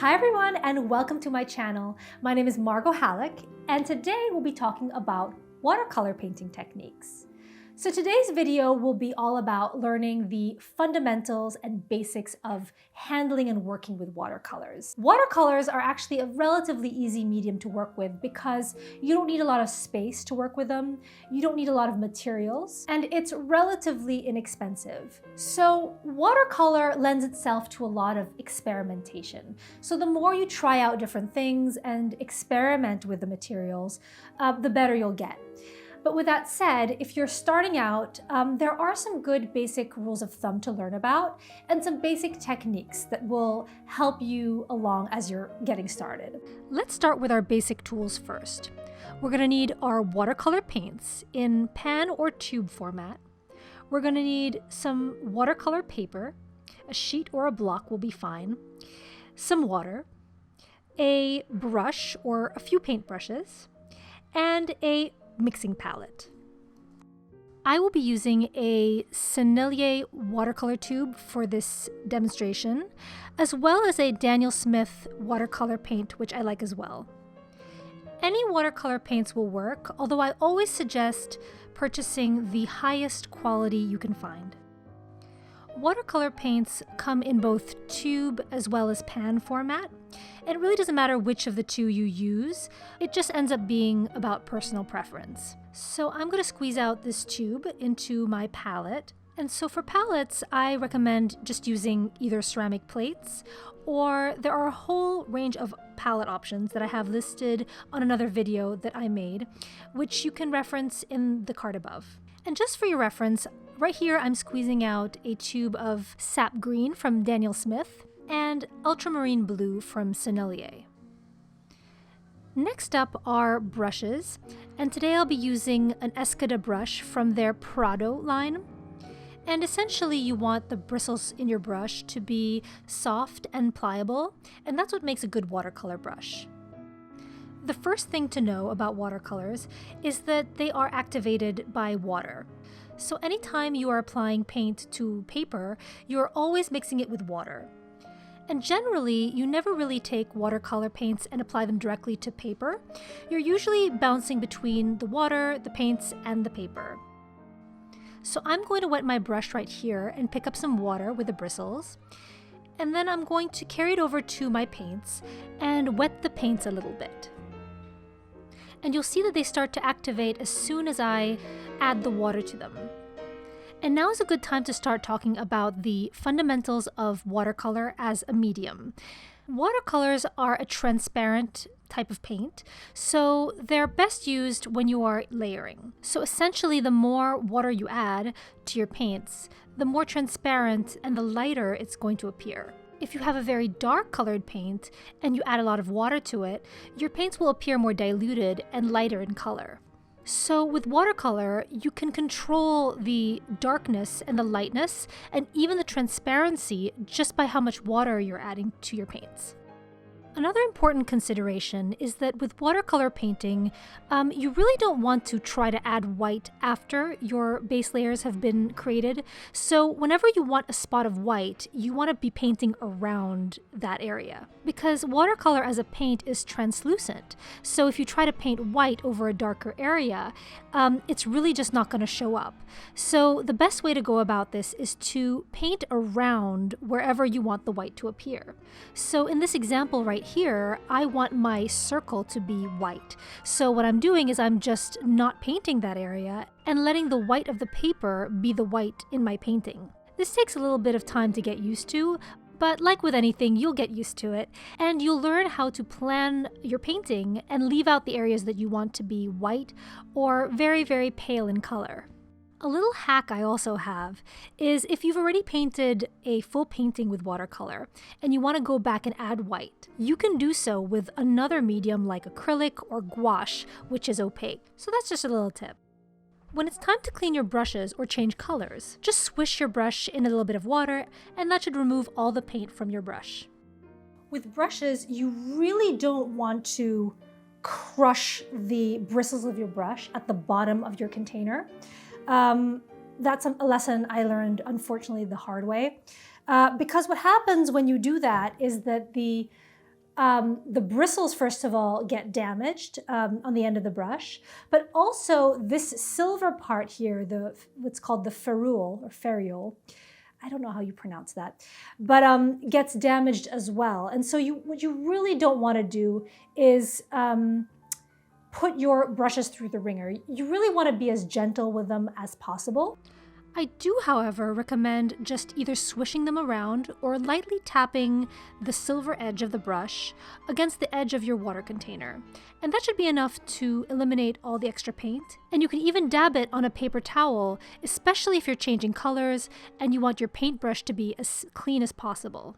Hi everyone and welcome to my channel. My name is Margot and today we'll be talking about watercolor painting techniques. So today's video will be all about learning the fundamentals and basics of handling and working with watercolors. Watercolors are actually a relatively easy medium to work with because you don't need a lot of space to work with them, you don't need a lot of materials, and it's relatively inexpensive. So watercolor lends itself to a lot of experimentation. So the more you try out different things and experiment with the materials, the better you'll get. But with that said, if you're starting out, there are some good basic rules of thumb to learn about and some basic techniques that will help you along as you're getting started. Let's start with our basic tools first. We're going to need our watercolor paints in pan or tube format. We're going to need some watercolor paper, a sheet or a block will be fine, some water, a brush or a few paint brushes, and a mixing palette. I will be using a Sennelier watercolor tube for this demonstration, as well as a Daniel Smith watercolor paint, which I like as well. Any watercolor paints will work, although I always suggest purchasing the highest quality you can find. Watercolor paints come in both tube as well as pan format. It really doesn't matter which of the two you use, it just ends up being about personal preference. So I'm going to squeeze out this tube into my palette. And so for palettes, I recommend just using either ceramic plates, or there are a whole range of palette options that I have listed on another video that I made, which you can reference in the card above. And just for your reference, right here I'm squeezing out a tube of sap green from Daniel Smith and ultramarine blue from Sennelier. Next up are brushes, and today I'll be using an Escoda brush from their Prado line. And essentially you want the bristles in your brush to be soft and pliable, and that's what makes a good watercolor brush. The first thing to know about watercolors is that they are activated by water. So anytime you are applying paint to paper, you are always mixing it with water. And generally, you never really take watercolor paints and apply them directly to paper. You're usually bouncing between the water, the paints, and the paper. So I'm going to wet my brush right here and pick up some water with the bristles. And then I'm going to carry it over to my paints and wet the paints a little bit. And you'll see that they start to activate as soon as I add the water to them. And now is a good time to start talking about the fundamentals of watercolor as a medium. Watercolors are a transparent type of paint, so they're best used when you are layering. So essentially, the more water you add to your paints, the more transparent and the lighter it's going to appear. If you have a very dark colored paint and you add a lot of water to it, your paints will appear more diluted and lighter in color. So with watercolor, you can control the darkness and the lightness and even the transparency just by how much water you're adding to your paints. Another important consideration is that with watercolor painting, you really don't want to try to add white after your base layers have been created. So whenever you want a spot of white, you want to be painting around that area. Because watercolor as a paint is translucent. So if you try to paint white over a darker area, it's really just not going to show up. So the best way to go about this is to paint around wherever you want the white to appear. So in this example right here, I want my circle to be white. So what I'm doing is I'm just not painting that area and letting the white of the paper be the white in my painting. This takes a little bit of time to get used to, but like with anything, you'll get used to it, and you'll learn how to plan your painting and leave out the areas that you want to be white or very, very pale in color. A little hack I also have is if you've already painted a full painting with watercolor and you want to go back and add white, you can do so with another medium like acrylic or gouache, which is opaque. So that's just a little tip. When it's time to clean your brushes or change colors, just swish your brush in a little bit of water and that should remove all the paint from your brush. With brushes, you really don't want to crush the bristles of your brush at the bottom of your container. That's a lesson I learned, unfortunately, the hard way. Because what happens when you do that is that the the bristles, first of all, get damaged on the end of the brush, but also this silver part here, what's called the ferrule or ferrule, I don't know how you pronounce that, but gets damaged as well. And so what you really don't want to do is put your brushes through the wringer. You really want to be as gentle with them as possible. I do, however, recommend just either swishing them around or lightly tapping the silver edge of the brush against the edge of your water container. And that should be enough to eliminate all the extra paint. And you can even dab it on a paper towel, especially if you're changing colors and you want your paintbrush to be as clean as possible.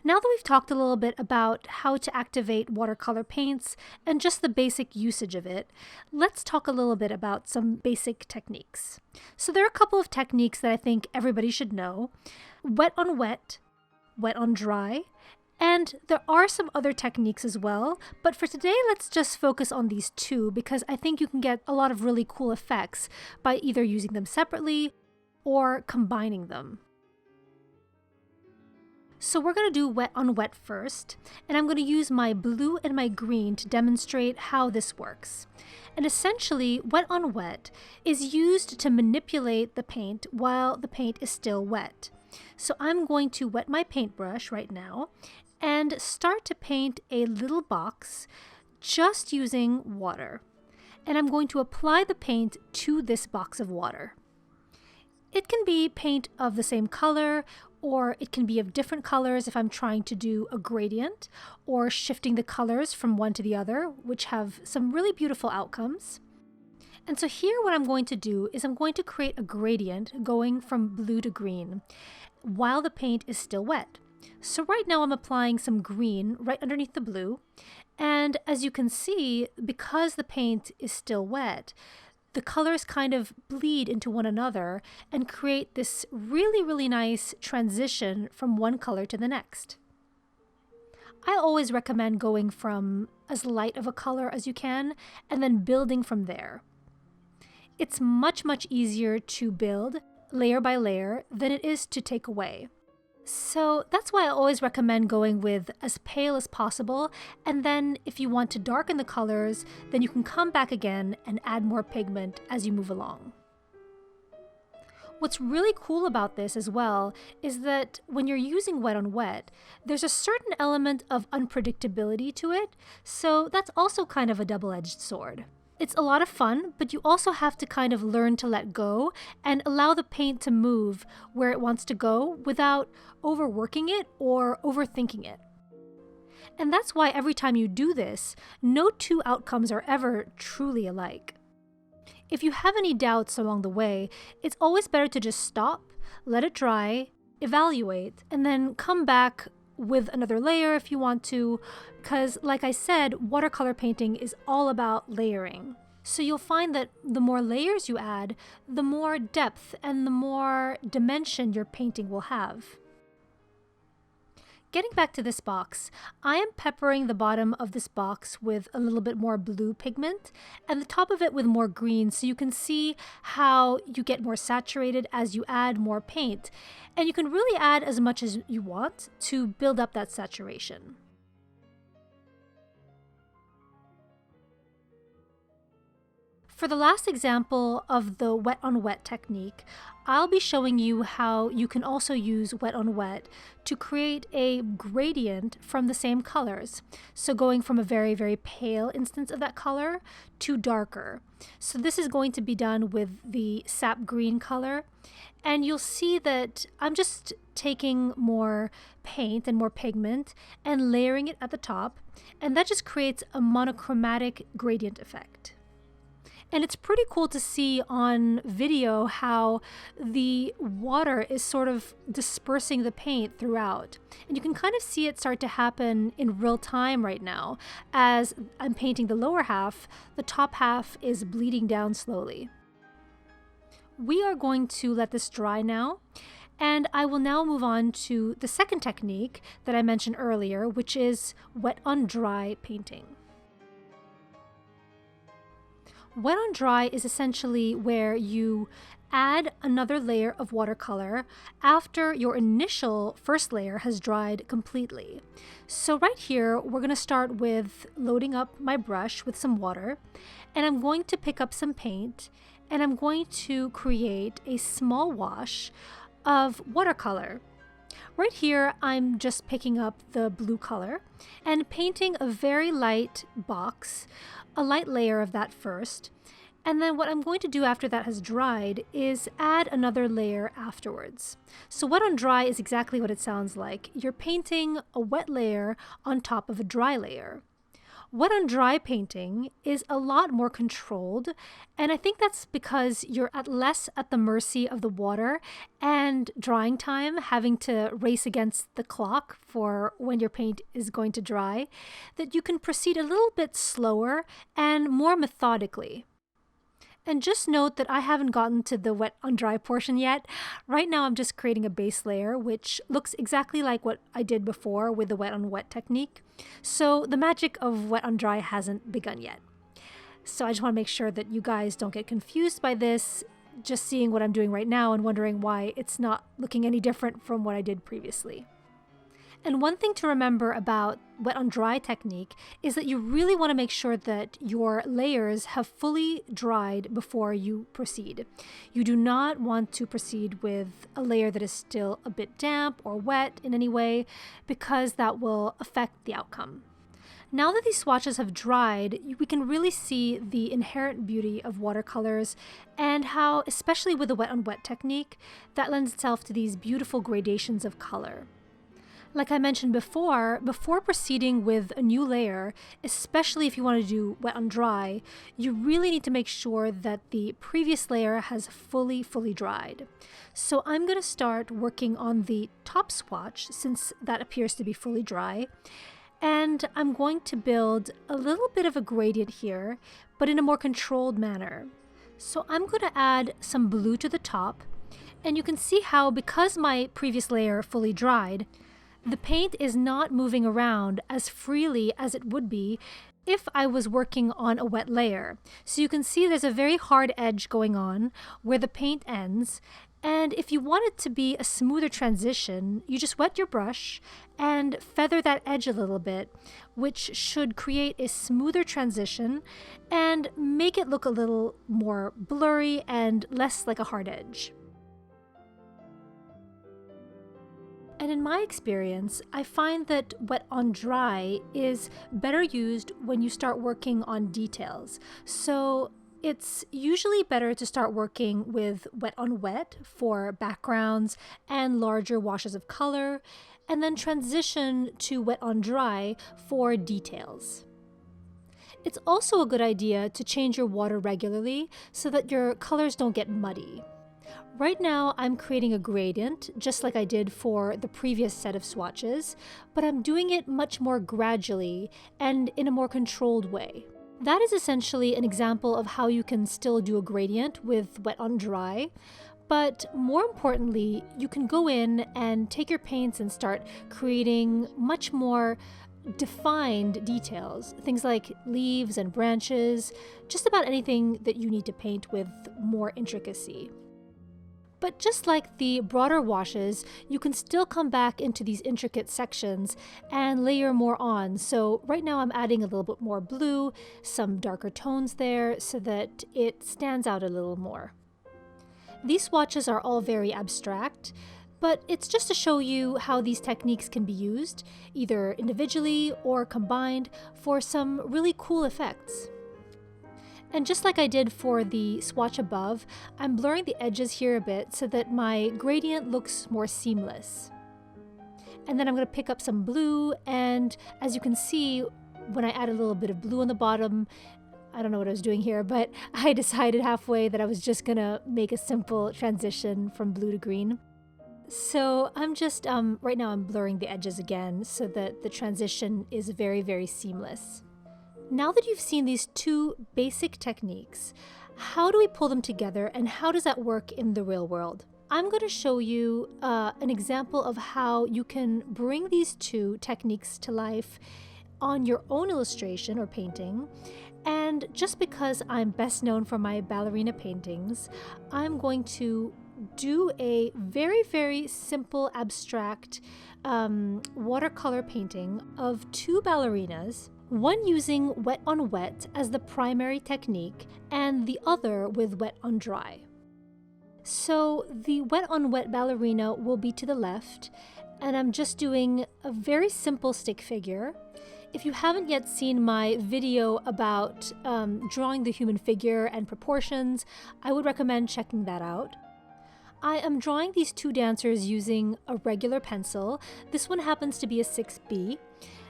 Now that we've talked a little bit about how to activate watercolor paints and just the basic usage of it, let's talk a little bit about some basic techniques. So there are a couple of techniques that I think everybody should know. Wet on wet, wet on dry, and there are some other techniques as well, but for today let's just focus on these two because I think you can get a lot of really cool effects by either using them separately or combining them. So we're going to do wet on wet first, and I'm going to use my blue and my green to demonstrate how this works. And essentially, wet on wet is used to manipulate the paint while the paint is still wet. So I'm going to wet my paintbrush right now and start to paint a little box just using water. And I'm going to apply the paint to this box of water. It can be paint of the same color, or it can be of different colors if I'm trying to do a gradient or shifting the colors from one to the other, which have some really beautiful outcomes. And so here what I'm going to do is I'm going to create a gradient going from blue to green while the paint is still wet. So right now I'm applying some green right underneath the blue, and as you can see, because the paint is still wet, the colors kind of bleed into one another and create this really, really nice transition from one color to the next. I always recommend going from as light of a color as you can and then building from there. It's much, much easier to build layer by layer than it is to take away. So that's why I always recommend going with as pale as possible, and then if you want to darken the colors, then you can come back again and add more pigment as you move along. What's really cool about this as well is that when you're using wet on wet, there's a certain element of unpredictability to it, so that's also kind of a double-edged sword. It's a lot of fun, but you also have to kind of learn to let go and allow the paint to move where it wants to go without overworking it or overthinking it. And that's why every time you do this, no two outcomes are ever truly alike. If you have any doubts along the way, it's always better to just stop, let it dry, evaluate, and then come back with another layer if you want to, because like I said, watercolor painting is all about layering. So you'll find that the more layers you add, the more depth and the more dimension your painting will have. Getting back to this box, I am peppering the bottom of this box with a little bit more blue pigment and the top of it with more green, so you can see how you get more saturated as you add more paint. And you can really add as much as you want to build up that saturation. For the last example of the wet on wet technique, I'll be showing you how you can also use wet on wet to create a gradient from the same colors. So going from a very, very pale instance of that color to darker. So this is going to be done with the sap green color. And you'll see that I'm just taking more paint and more pigment and layering it at the top. And that just creates a monochromatic gradient effect. And it's pretty cool to see on video how the water is sort of dispersing the paint throughout. And you can kind of see it start to happen in real time right now. As I'm painting the lower half, the top half is bleeding down slowly. We are going to let this dry now. And I will now move on to the second technique that I mentioned earlier, which is wet on dry painting. Wet on dry is essentially where you add another layer of watercolor after your initial first layer has dried completely. So right here, we're going to start with loading up my brush with some water, and I'm going to pick up some paint, and I'm going to create a small wash of watercolor. Right here, I'm just picking up the blue color and painting a very light box, a light layer of that first. And then what I'm going to do after that has dried is add another layer afterwards. So wet on dry is exactly what it sounds like. You're painting a wet layer on top of a dry layer. Wet on dry painting is a lot more controlled, and I think that's because you're less at the mercy of the water and drying time, having to race against the clock for when your paint is going to dry, that you can proceed a little bit slower and more methodically. And just note that I haven't gotten to the wet on dry portion yet. Right now I'm just creating a base layer, which looks exactly like what I did before with the wet on wet technique. So the magic of wet on dry hasn't begun yet. So I just want to make sure that you guys don't get confused by this, just seeing what I'm doing right now and wondering why it's not looking any different from what I did previously. And one thing to remember about wet on dry technique is that you really want to make sure that your layers have fully dried before you proceed. You do not want to proceed with a layer that is still a bit damp or wet in any way, because that will affect the outcome. Now that these swatches have dried, we can really see the inherent beauty of watercolors and how, especially with the wet on wet technique, that lends itself to these beautiful gradations of color. Like I mentioned before proceeding with a new layer, especially if you want to do wet on dry, you really need to make sure that the previous layer has fully dried. So I'm going to start working on the top swatch, since that appears to be fully dry. And I'm going to build a little bit of a gradient here, but in a more controlled manner. So I'm going to add some blue to the top, and you can see how, because my previous layer fully dried, the paint is not moving around as freely as it would be if I was working on a wet layer. So you can see there's a very hard edge going on where the paint ends, and if you want it to be a smoother transition, you just wet your brush and feather that edge a little bit, which should create a smoother transition and make it look a little more blurry and less like a hard edge. And in my experience, I find that wet on dry is better used when you start working on details. So it's usually better to start working with wet on wet for backgrounds and larger washes of color, and then transition to wet on dry for details. It's also a good idea to change your water regularly so that your colors don't get muddy. Right now, I'm creating a gradient, just like I did for the previous set of swatches, but I'm doing it much more gradually and in a more controlled way. That is essentially an example of how you can still do a gradient with wet on dry, but more importantly, you can go in and take your paints and start creating much more defined details, things like leaves and branches, just about anything that you need to paint with more intricacy. But just like the broader washes, you can still come back into these intricate sections and layer more on. So right now I'm adding a little bit more blue, some darker tones there so that it stands out a little more. These swatches are all very abstract, but it's just to show you how these techniques can be used, either individually or combined, for some really cool effects. And just like I did for the swatch above, I'm blurring the edges here a bit so that my gradient looks more seamless. And then I'm going to pick up some blue, and as you can see, when I add a little bit of blue on the bottom, I don't know what I was doing here, but I decided halfway that I was just going to make a simple transition from blue to green. So I'm just, right now I'm blurring the edges again so that the transition is very seamless. Now that you've seen these two basic techniques, how do we pull them together and how does that work in the real world? I'm going to show you an example of how you can bring these two techniques to life on your own illustration or painting. And just because I'm best known for my ballerina paintings, I'm going to do a very, very simple abstract watercolor painting of two ballerinas, one using wet on wet as the primary technique and the other with wet on dry. So the wet on wet ballerina will be to the left, and I'm just doing a very simple stick figure. If you haven't yet seen my video about drawing the human figure and proportions, I would recommend checking that out. I am drawing these two dancers using a regular pencil. This one happens to be a 6B.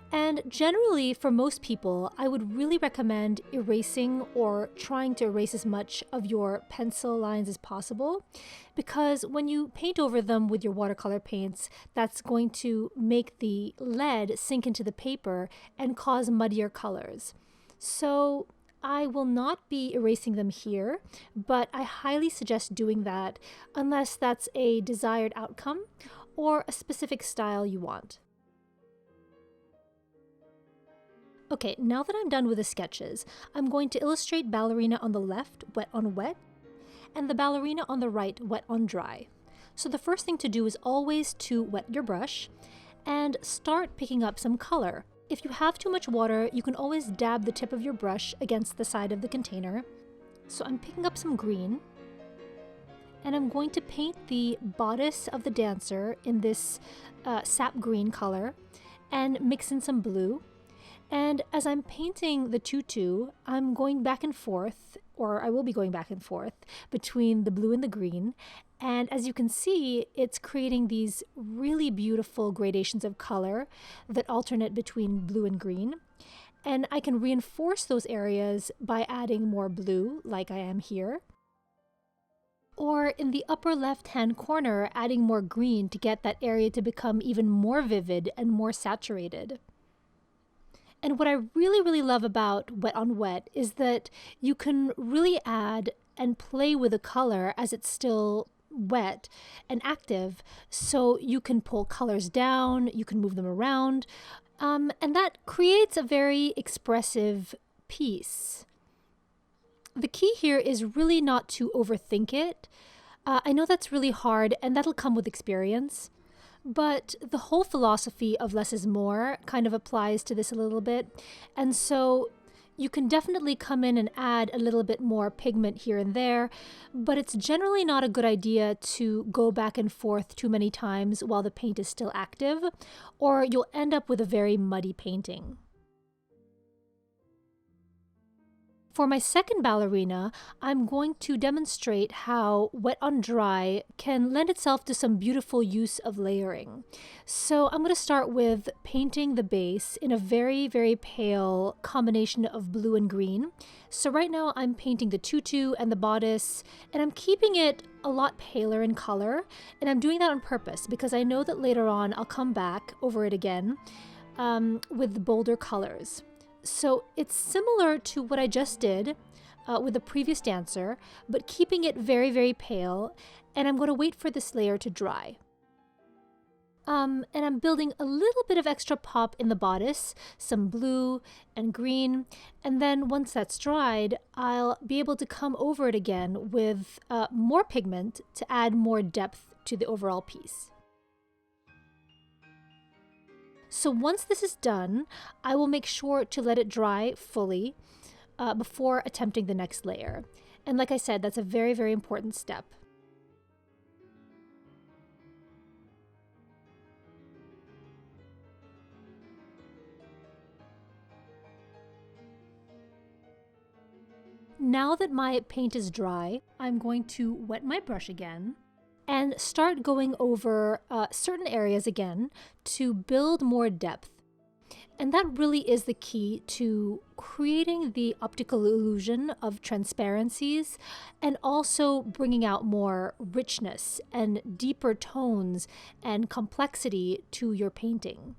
And generally, for most people, I would really recommend erasing or trying to erase as much of your pencil lines as possible, because when you paint over them with your watercolor paints, that's going to make the lead sink into the paper and cause muddier colors. So I will not be erasing them here, but I highly suggest doing that unless that's a desired outcome or a specific style you want. Okay, now that I'm done with the sketches, I'm going to illustrate ballerina on the left, wet on wet, and the ballerina on the right, wet on dry. So the first thing to do is always to wet your brush and start picking up some color. If you have too much water, you can always dab the tip of your brush against the side of the container. So I'm picking up some green, and I'm going to paint the bodice of the dancer in this sap green color and mix in some blue. And as I'm painting the tutu, I'm going back and forth, or I will be going back and forth, between the blue and the green. And as you can see, it's creating these really beautiful gradations of color that alternate between blue and green. And I can reinforce those areas by adding more blue, like I am here. Or in the upper left-hand corner, adding more green to get that area to become even more vivid and more saturated. And what I really, really love about wet on wet is that you can really add and play with the color as it's still wet and active. So you can pull colors down, you can move them around, and that creates a very expressive piece. The key here is really not to overthink it. I know that's really hard, and that'll come with experience. But the whole philosophy of less is more kind of applies to this a little bit. And so you can definitely come in and add a little bit more pigment here and there, but it's generally not a good idea to go back and forth too many times while the paint is still active, or you'll end up with a very muddy painting. For my second ballerina, I'm going to demonstrate how wet on dry can lend itself to some beautiful use of layering. So I'm going to start with painting the base in a very, very pale combination of blue and green. So right now I'm painting the tutu and the bodice, and I'm keeping it a lot paler in color, and I'm doing that on purpose because I know that later on I'll come back over it again with bolder colors. So it's similar to what I just did with the previous dancer, but keeping it very, very pale. And I'm going to wait for this layer to dry. And I'm building a little bit of extra pop in the bodice, some blue and green. And then once that's dried, I'll be able to come over it again with more pigment to add more depth to the overall piece. So once this is done, I will make sure to let it dry fully before attempting the next layer. And like I said, that's a very, very important step. Now that my paint is dry, I'm going to wet my brush again and start going over certain areas again to build more depth. And that really is the key to creating the optical illusion of transparencies and also bringing out more richness and deeper tones and complexity to your painting.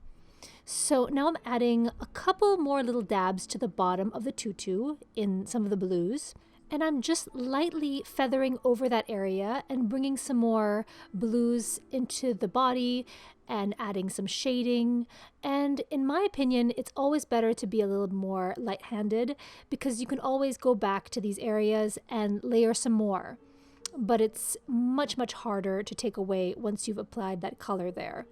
So now I'm adding a couple more little dabs to the bottom of the tutu in some of the blues. And I'm just lightly feathering over that area and bringing some more blues into the body and adding some shading. And in my opinion, it's always better to be a little more light-handed because you can always go back to these areas and layer some more. But it's much, much harder to take away once you've applied that color there.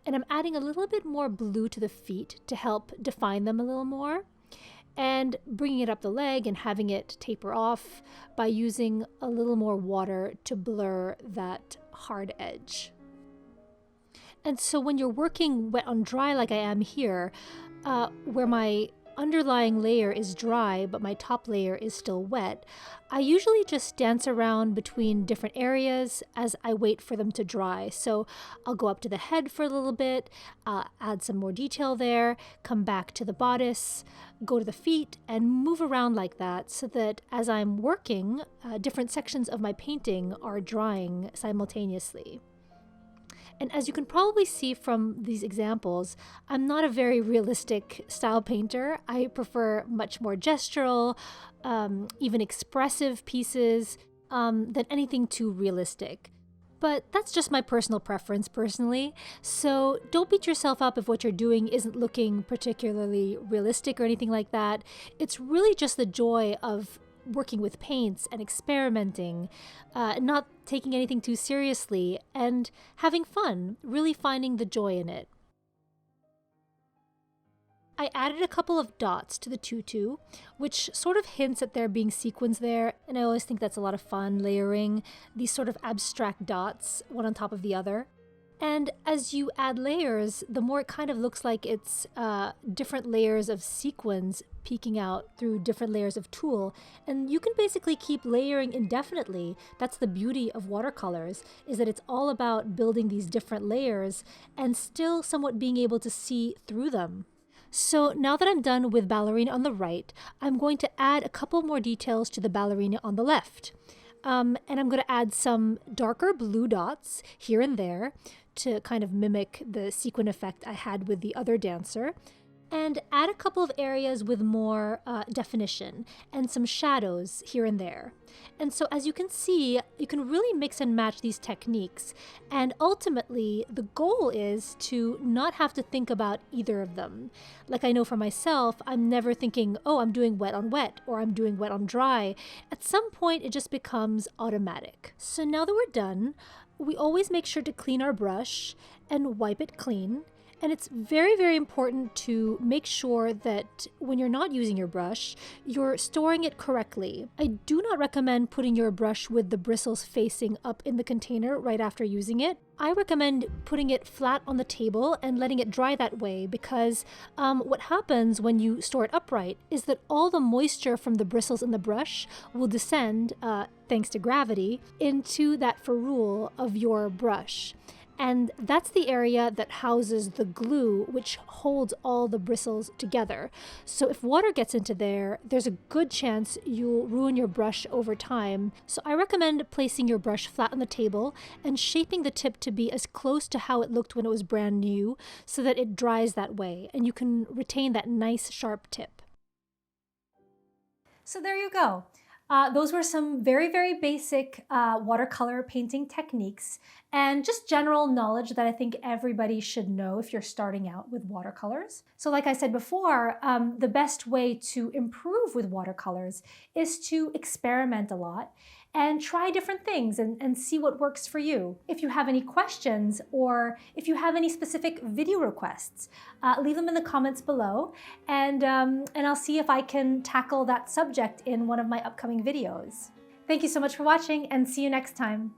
And I'm adding a little bit more blue to the feet to help define them a little more, and bringing it up the leg and having it taper off by using a little more water to blur that hard edge. And so when you're working wet on dry like I am here, where my underlying layer is dry but my top layer is still wet, I usually just dance around between different areas as I wait for them to dry. So I'll go up to the head for a little bit, add some more detail there, come back to the bodice, go to the feet, and move around like that so that as I'm working, different sections of my painting are drying simultaneously. And as you can probably see from these examples, I'm not a very realistic style painter. I prefer much more gestural, even expressive pieces than anything too realistic. But that's just my personal preference personally. So don't beat yourself up if what you're doing isn't looking particularly realistic or anything like that. It's really just the joy of working with paints and experimenting, not taking anything too seriously, and having fun, really finding the joy in it. I added a couple of dots to the tutu, which sort of hints at there being sequins there, and I always think that's a lot of fun, layering these sort of abstract dots, one on top of the other. And as you add layers, the more it kind of looks like it's different layers of sequins peeking out through different layers of tulle. And you can basically keep layering indefinitely. That's the beauty of watercolors, is that it's all about building these different layers and still somewhat being able to see through them. So now that I'm done with ballerina on the right, I'm going to add a couple more details to the ballerina on the left. And I'm going to add some darker blue dots here and there to kind of mimic the sequin effect I had with the other dancer, and add a couple of areas with more definition and some shadows here and there. And so as you can see, you can really mix and match these techniques, and ultimately the goal is to not have to think about either of them. Like I know for myself, I'm never thinking, oh, I'm doing wet on wet or I'm doing wet on dry. At some point it just becomes automatic. So now that we're done, we always make sure to clean our brush and wipe it clean. And it's very, very important to make sure that when you're not using your brush, you're storing it correctly. I do not recommend putting your brush with the bristles facing up in the container right after using it. I recommend putting it flat on the table and letting it dry that way, because what happens when you store it upright is that all the moisture from the bristles in the brush will descend, thanks to gravity, into that ferrule of your brush. And that's the area that houses the glue, which holds all the bristles together. So if water gets into there, there's a good chance you'll ruin your brush over time. So I recommend placing your brush flat on the table and shaping the tip to be as close to how it looked when it was brand new, so that it dries that way and you can retain that nice sharp tip. So there you go. Those were some very, very basic watercolor painting techniques and just general knowledge that I think everybody should know if you're starting out with watercolors. So like I said before, the best way to improve with watercolors is to experiment a lot and try different things and see what works for you. If you have any questions or if you have any specific video requests, leave them in the comments below, and I'll see if I can tackle that subject in one of my upcoming videos. Thank you so much for watching, and see you next time.